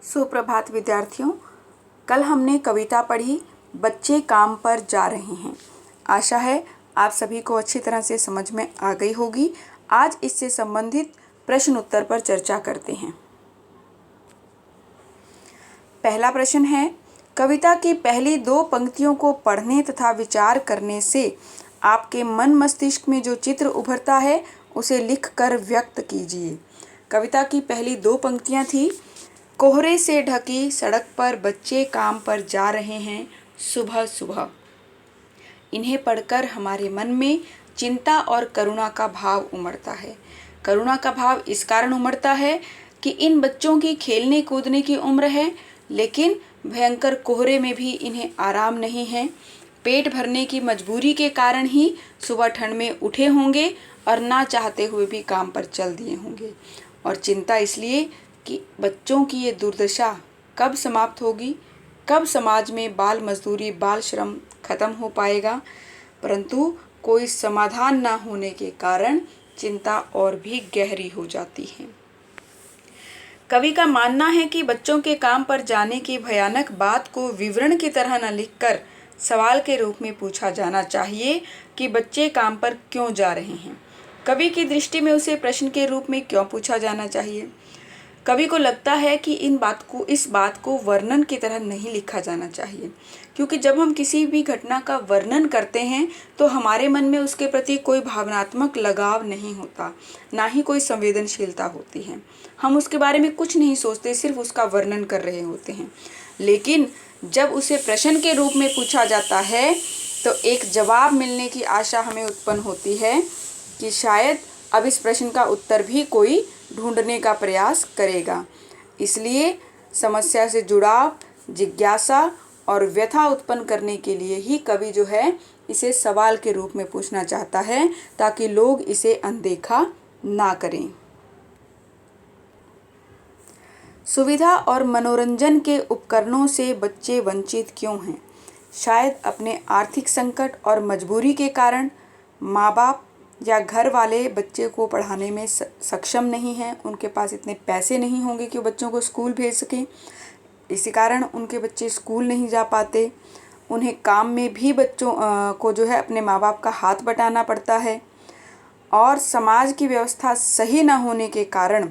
सुप्रभात विद्यार्थियों। कल हमने कविता पढ़ी बच्चे काम पर जा रहे हैं। आशा है आप सभी को अच्छी तरह से समझ में आ गई होगी। आज इससे संबंधित प्रश्न उत्तर पर चर्चा करते हैं। पहला प्रश्न है, कविता की पहली दो पंक्तियों को पढ़ने तथा विचार करने से आपके मन मस्तिष्क में जो चित्र उभरता है उसे लिखकर व्यक्त कीजिए। कविता की पहली दो पंक्तियां थी, कोहरे से ढकी सड़क पर बच्चे काम पर जा रहे हैं सुबह सुबह। इन्हें पढ़कर हमारे मन में चिंता और करुणा का भाव उमड़ता है। करुणा का भाव इस कारण उमड़ता है कि इन बच्चों की खेलने कूदने की उम्र है, लेकिन भयंकर कोहरे में भी इन्हें आराम नहीं है। पेट भरने की मजबूरी के कारण ही सुबह ठंड में उठे होंगे और ना चाहते हुए भी काम पर चल दिए होंगे। और चिंता इसलिए कि बच्चों की ये दुर्दशा कब समाप्त होगी, कब समाज में बाल मजदूरी, बाल श्रम खत्म हो पाएगा। परंतु कोई समाधान ना होने के कारण चिंता और भी गहरी हो जाती है। कवि का मानना है कि बच्चों के काम पर जाने की भयानक बात को विवरण की तरह न लिखकर सवाल के रूप में पूछा जाना चाहिए कि बच्चे काम पर क्यों जा रहे हैं। कवि की दृष्टि में उसे प्रश्न के रूप में क्यों पूछा जाना चाहिए। कवि को लगता है कि इस बात को वर्णन की तरह नहीं लिखा जाना चाहिए, क्योंकि जब हम किसी भी घटना का वर्णन करते हैं तो हमारे मन में उसके प्रति कोई भावनात्मक लगाव नहीं होता, ना ही कोई संवेदनशीलता होती है। हम उसके बारे में कुछ नहीं सोचते, सिर्फ उसका वर्णन कर रहे होते हैं। लेकिन जब उसे प्रश्न के रूप में पूछा जाता है तो एक जवाब मिलने की आशा हमें उत्पन्न होती है कि शायद अब इस प्रश्न का उत्तर भी कोई ढूंढने का प्रयास करेगा। इसलिए समस्या से जुड़ाव, जिज्ञासा और व्यथा उत्पन्न करने के लिए ही कवि जो है इसे सवाल के रूप में पूछना चाहता है, ताकि लोग इसे अनदेखा ना करें। सुविधा और मनोरंजन के उपकरणों से बच्चे वंचित क्यों हैं? शायद अपने आर्थिक संकट और मजबूरी के कारण माँ बाप या घर वाले बच्चे को पढ़ाने में सक्षम नहीं हैं। उनके पास इतने पैसे नहीं होंगे कि बच्चों को स्कूल भेज सकें। इसी कारण उनके बच्चे स्कूल नहीं जा पाते। उन्हें काम में भी बच्चों को जो है अपने माँ बाप का हाथ बटाना पड़ता है। और समाज की व्यवस्था सही ना होने के कारण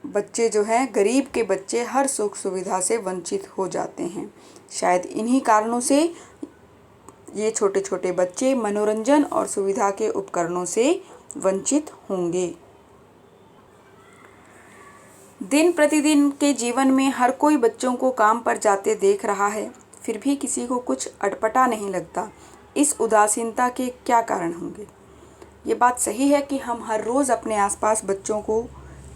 बच्चे जो हैं, गरीब के बच्चे हर सुख सुविधा से वंचित हो जाते हैं। शायद इन्हीं कारणों से ये छोटे छोटे बच्चे मनोरंजन और सुविधा के उपकरणों से वंचित होंगे। दिन प्रतिदिन के जीवन में हर कोई बच्चों को काम पर जाते देख रहा है, फिर भी किसी को कुछ अटपटा नहीं लगता। इस उदासीनता के क्या कारण होंगे? ये बात सही है कि हम हर रोज़ अपने आसपास बच्चों को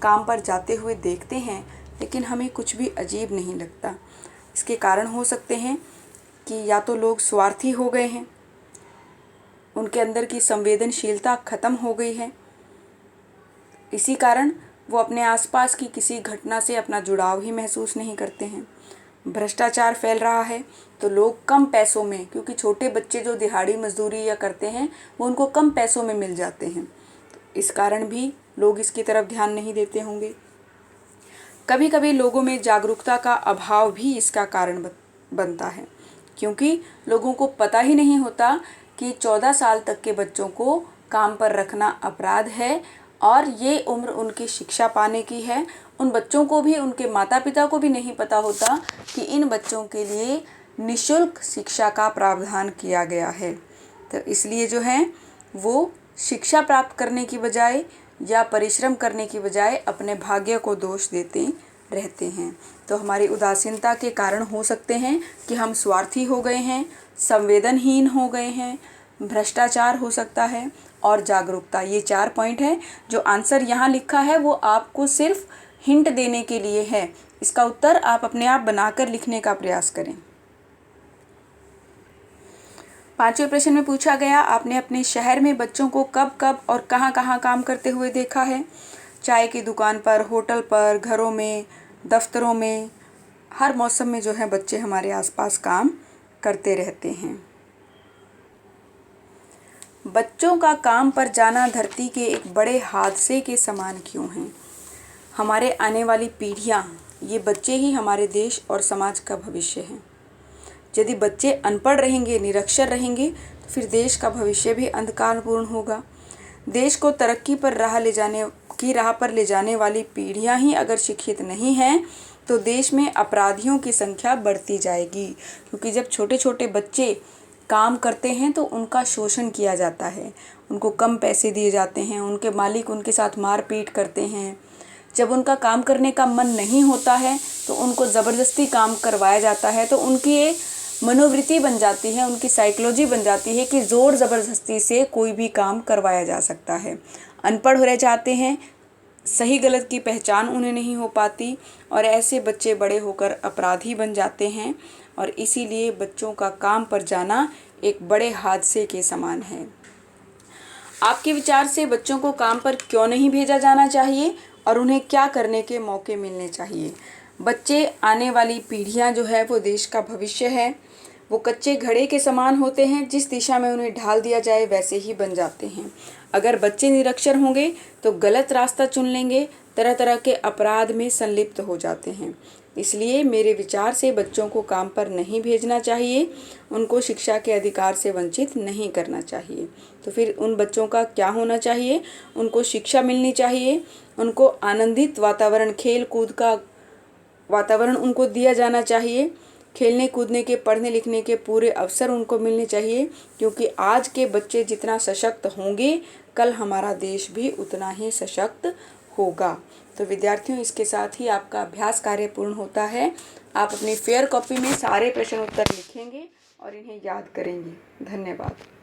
काम पर जाते हुए देखते हैं, लेकिन हमें कुछ भी अजीब नहीं लगता। इसके कारण हो सकते हैं कि या तो लोग स्वार्थी हो गए हैं, उनके अंदर की संवेदनशीलता खत्म हो गई है। इसी कारण वो अपने आसपास की किसी घटना से अपना जुड़ाव ही महसूस नहीं करते हैं। भ्रष्टाचार फैल रहा है तो लोग कम पैसों में, क्योंकि छोटे बच्चे जो दिहाड़ी मजदूरी या करते हैं वो उनको कम पैसों में मिल जाते हैं, तो इस कारण भी लोग इसकी तरफ ध्यान नहीं देते होंगे। कभी कभी लोगों में जागरूकता का अभाव भी इसका कारण बनता है, क्योंकि लोगों को पता ही नहीं होता कि 14 साल तक के बच्चों को काम पर रखना अपराध है और ये उम्र उनकी शिक्षा पाने की है। उन बच्चों को भी, उनके माता पिता को भी नहीं पता होता कि इन बच्चों के लिए निःशुल्क शिक्षा का प्रावधान किया गया है। तो इसलिए जो है वो शिक्षा प्राप्त करने की बजाय या परिश्रम करने की बजाय अपने भाग्य को दोष देते रहते हैं। तो हमारी उदासीनता के कारण हो सकते हैं कि हम स्वार्थी हो गए हैं, संवेदनहीन हो गए हैं, भ्रष्टाचार हो सकता है और जागरूकता। ये 4 पॉइंट हैं। जो आंसर यहाँ लिखा है वो आपको सिर्फ हिंट देने के लिए है। इसका उत्तर आप अपने आप बनाकर लिखने का प्रयास करें। 5वें प्रश्न में पूछा गया, आपने अपने शहर में बच्चों को कब कब और कहाँ कहाँ काम करते हुए देखा है? चाय की दुकान पर, होटल पर, घरों में, दफ्तरों में, हर मौसम में जो है बच्चे हमारे आसपास काम करते रहते हैं। बच्चों का काम पर जाना धरती के एक बड़े हादसे के समान क्यों है? हमारे आने वाली पीढ़ियाँ ये बच्चे ही हमारे देश और समाज का भविष्य हैं। यदि बच्चे अनपढ़ रहेंगे, निरक्षर रहेंगे, तो फिर देश का भविष्य भी अंधकारपूर्ण होगा। देश को तरक्की पर राह पर ले जाने वाली पीढ़ियां ही अगर शिक्षित नहीं हैं, तो देश में अपराधियों की संख्या बढ़ती जाएगी। क्योंकि जब छोटे छोटे बच्चे काम करते हैं तो उनका शोषण किया जाता है, उनको कम पैसे दिए जाते हैं, उनके मालिक उनके साथ मारपीट करते हैं। जब उनका काम करने का मन नहीं होता है तो उनको ज़बरदस्ती काम करवाया जाता है। तो उनकी एक मनोवृत्ति बन जाती है, उनकी साइकोलॉजी बन जाती है कि ज़ोर ज़बरदस्ती से कोई भी काम करवाया जा सकता है। अनपढ़ रह जाते हैं, सही गलत की पहचान उन्हें नहीं हो पाती और ऐसे बच्चे बड़े होकर अपराधी बन जाते हैं। और इसीलिए बच्चों का काम पर जाना एक बड़े हादसे के समान है। आपके विचार से बच्चों को काम पर क्यों नहीं भेजा जाना चाहिए और उन्हें क्या करने के मौके मिलने चाहिए? बच्चे आने वाली पीढ़ियां जो है वो देश का भविष्य है। वो कच्चे घड़े के समान होते हैं, जिस दिशा में उन्हें ढाल दिया जाए वैसे ही बन जाते हैं। अगर बच्चे निरक्षर होंगे तो गलत रास्ता चुन लेंगे, तरह तरह के अपराध में संलिप्त हो जाते हैं। इसलिए मेरे विचार से बच्चों को काम पर नहीं भेजना चाहिए, उनको शिक्षा के अधिकार से वंचित नहीं करना चाहिए। तो फिर उन बच्चों का क्या होना चाहिए? उनको शिक्षा मिलनी चाहिए, उनको आनंदित वातावरण, खेल कूद का वातावरण उनको दिया जाना चाहिए, खेलने कूदने के, पढ़ने लिखने के पूरे अवसर उनको मिलने चाहिए। क्योंकि आज के बच्चे जितना सशक्त होंगे, कल हमारा देश भी उतना ही सशक्त होगा। तो विद्यार्थियों, इसके साथ ही आपका अभ्यास कार्य पूर्ण होता है। आप अपनी फेयर कॉपी में सारे प्रश्न उत्तर लिखेंगे और इन्हें याद करेंगे। धन्यवाद।